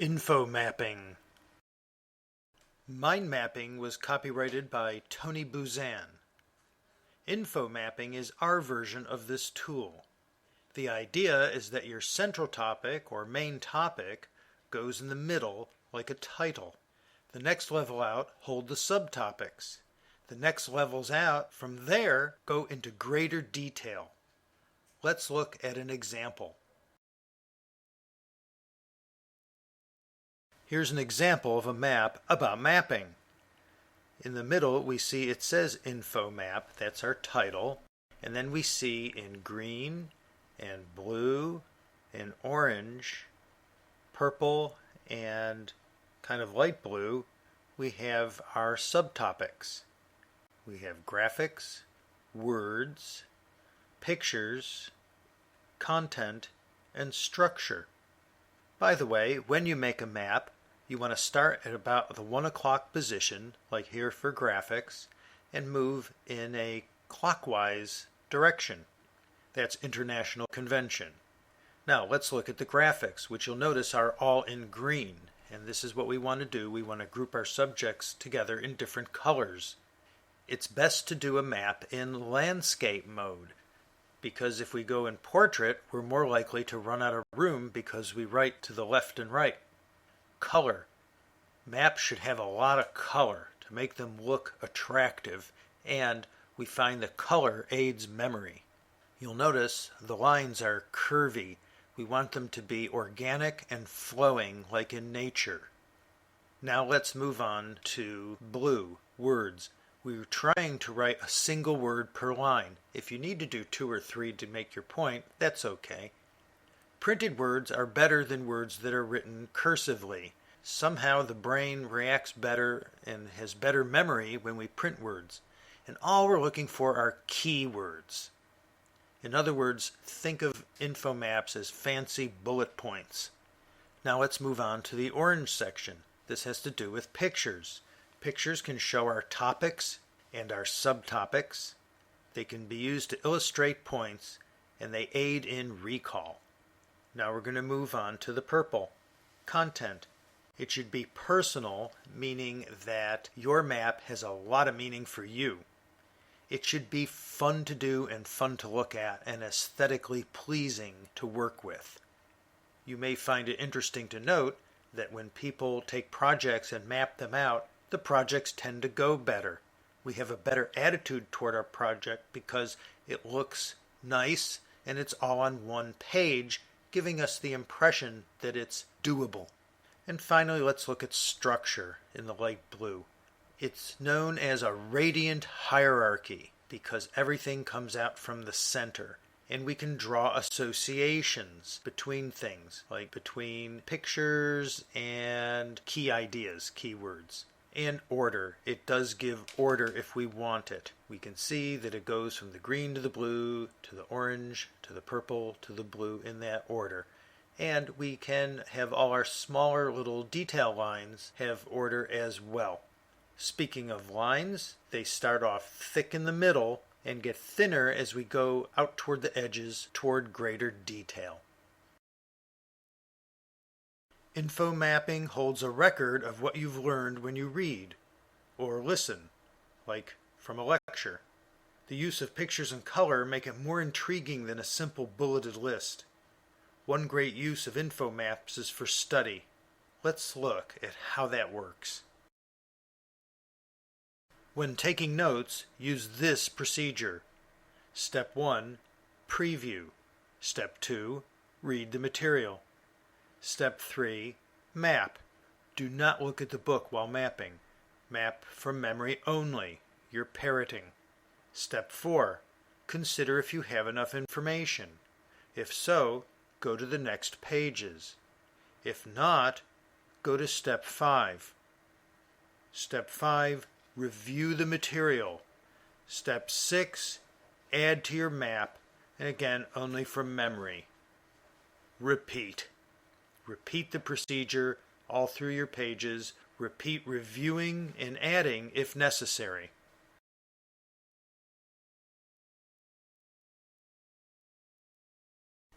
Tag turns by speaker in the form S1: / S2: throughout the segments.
S1: Info mapping. Mind mapping was copyrighted by Tony Buzan. Info mapping is our version of this tool. The idea is that your central topic or main topic goes in the middle like a title. The next level out hold the subtopics. The next levels out from there go into greater detail. Let's look at an example. Here's an example of a map about mapping. In the middle we see it says Info Map, that's our title, and then we see in green and blue and orange, purple and kind of light blue, we have our subtopics. We have graphics, words, pictures, content, and structure. By the way, when you make a map, you want to start at about the 1 o'clock position, like here for graphics, and move in a clockwise direction. That's international convention. Now let's look at the graphics, which you'll notice are all in green. And this is what we want to do. We want to group our subjects together in different colors. It's best to do a map in landscape mode, because if we go in portrait, we're more likely to run out of room because we write to the left and right. Color. Maps should have a lot of color to make them look attractive, and we find that color aids memory. You'll notice the lines are curvy. We want them to be organic and flowing like in nature. Now let's move on to blue, words. We're trying to write a single word per line. If you need to do 2 or 3 to make your point, that's okay. Printed words are better than words that are written cursively. Somehow the brain reacts better and has better memory when we print words. And all we're looking for are keywords. In other words, think of info maps as fancy bullet points. Now let's move on to the orange section. This has to do with pictures. Pictures can show our topics and our subtopics. They can be used to illustrate points, and they aid in recall. Now we're going to move on to the purple. Content. It should be personal, meaning that your map has a lot of meaning for you. It should be fun to do and fun to look at and aesthetically pleasing to work with. You may find it interesting to note that when people take projects and map them out, the projects tend to go better. We have a better attitude toward our project because it looks nice and it's all on one page, giving us the impression that it's doable. And finally, let's look at structure in the light blue. It's known as a radiant hierarchy because everything comes out from the center, and we can draw associations between things, like between pictures and key ideas, keywords. And order. It does give order if we want it. We can see that it goes from the green to the blue, to the orange, to the purple, to the blue in that order. And we can have all our smaller little detail lines have order as well. Speaking of lines, they start off thick in the middle and get thinner as we go out toward the edges toward greater detail. Info mapping holds a record of what you've learned when you read or listen, like from a lecture. The use of pictures and color make it more intriguing than a simple bulleted list. One great use of info maps is for study. Let's look at how that works. When taking notes, use this procedure. Step 1, preview. Step 2, read the material. Step 3, map. Do not look at the book while mapping. Map from memory only. You're parroting. Step 4, consider if you have enough information. If so, go to the next pages. If not, go to Step 5. Step 5, review the material. Step 6, add to your map, and again, only from memory. Repeat. Repeat the procedure all through your pages. Repeat reviewing and adding if necessary.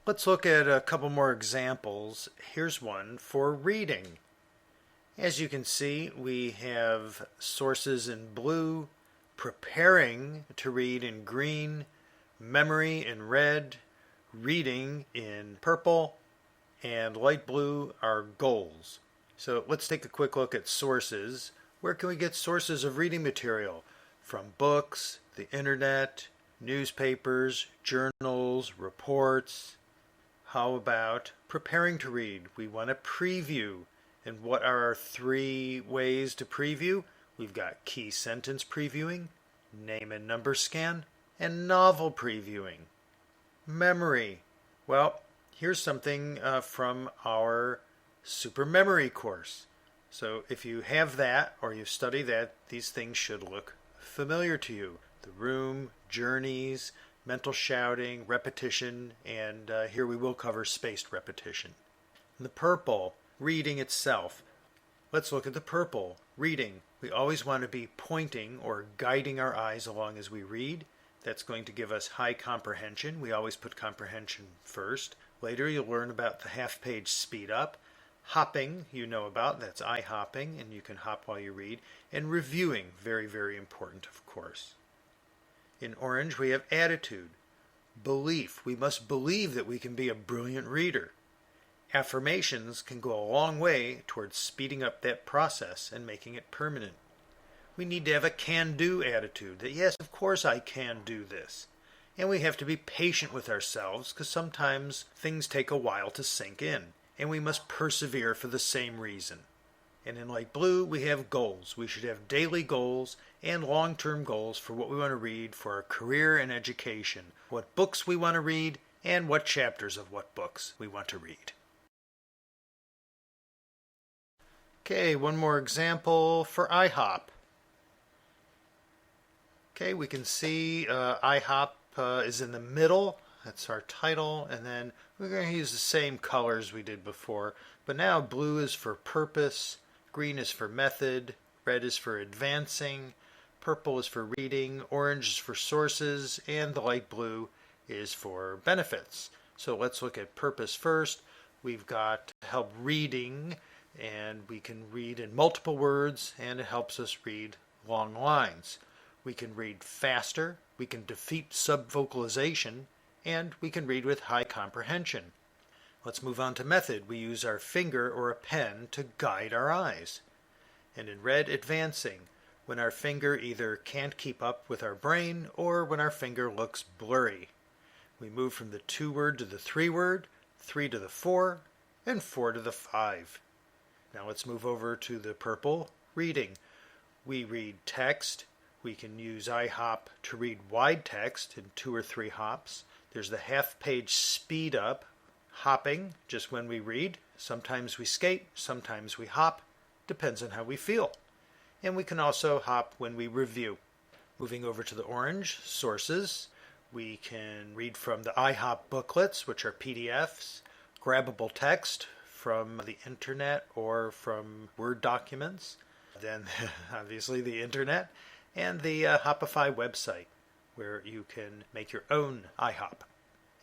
S1: Let's look at a couple more examples. Here's one for reading. As you can see, we have sources in blue, preparing to read in green, memory in red, reading in purple, and light blue are goals. So let's take a quick look at sources. Where can we get sources of reading material? From books, the internet, newspapers, journals, reports. How about preparing to read? We want to preview. And what are our 3 ways to preview? We've got key sentence previewing, name and number scan, and novel previewing. Memory. Well, here's something from our Super Memory course. So if you have that or you study that, these things should look familiar to you. The room, journeys, mental shouting, repetition, and here we will cover spaced repetition. And the purple, reading itself. Let's look at the purple, reading. We always want to be pointing or guiding our eyes along as we read. That's going to give us high comprehension. We always put comprehension first. Later you'll learn about the half-page speed up. Hopping, you know about, that's eye hopping, and you can hop while you read. And reviewing, very, very important, of course. In orange, we have attitude. Belief, we must believe that we can be a brilliant reader. Affirmations can go a long way towards speeding up that process and making it permanent. We need to have a can-do attitude, that yes, of course I can do this. And we have to be patient with ourselves, because sometimes things take a while to sink in. And we must persevere for the same reason. And in light blue, we have goals. We should have daily goals and long-term goals for what we want to read for our career and education, what books we want to read, and what chapters of what books we want to read. Okay, one more example for IHOP. Okay, we can see IHOP is in the middle. That's our title, and then we're going to use the same colors we did before, but now blue is for purpose, green is for method, red is for advancing, purple is for reading, orange is for sources, and the light blue is for benefits. So let's look at purpose first. We've got help reading, and we can read in multiple words, and it helps us read long lines. We can read faster, we can defeat subvocalization, and we can read with high comprehension. Let's move on to method. We use our finger or a pen to guide our eyes. And in red, advancing, when our finger either can't keep up with our brain or when our finger looks blurry. We move from the 2-word to the 3-word, 3 to the 4, and 4 to the 5. Now let's move over to the purple, reading. We read text. We can use IHOP to read wide text in 2 or 3 hops. There's the half-page speed up, hopping, just when we read. Sometimes we skate, sometimes we hop. Depends on how we feel. And we can also hop when we review. Moving over to the orange, sources. We can read from the IHOP booklets, which are PDFs, grabbable text from the internet or from Word documents. Then, obviously, the internet. And the Hopify website, where you can make your own IHOP.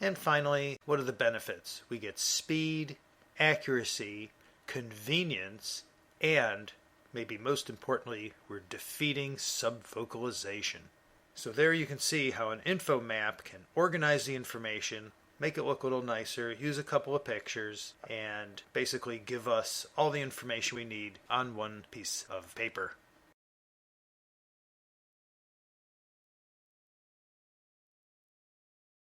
S1: And finally, what are the benefits? We get speed, accuracy, convenience, and, maybe most importantly, we're defeating subvocalization. So there you can see how an info map can organize the information, make it look a little nicer, use a couple of pictures, and basically give us all the information we need on one piece of paper.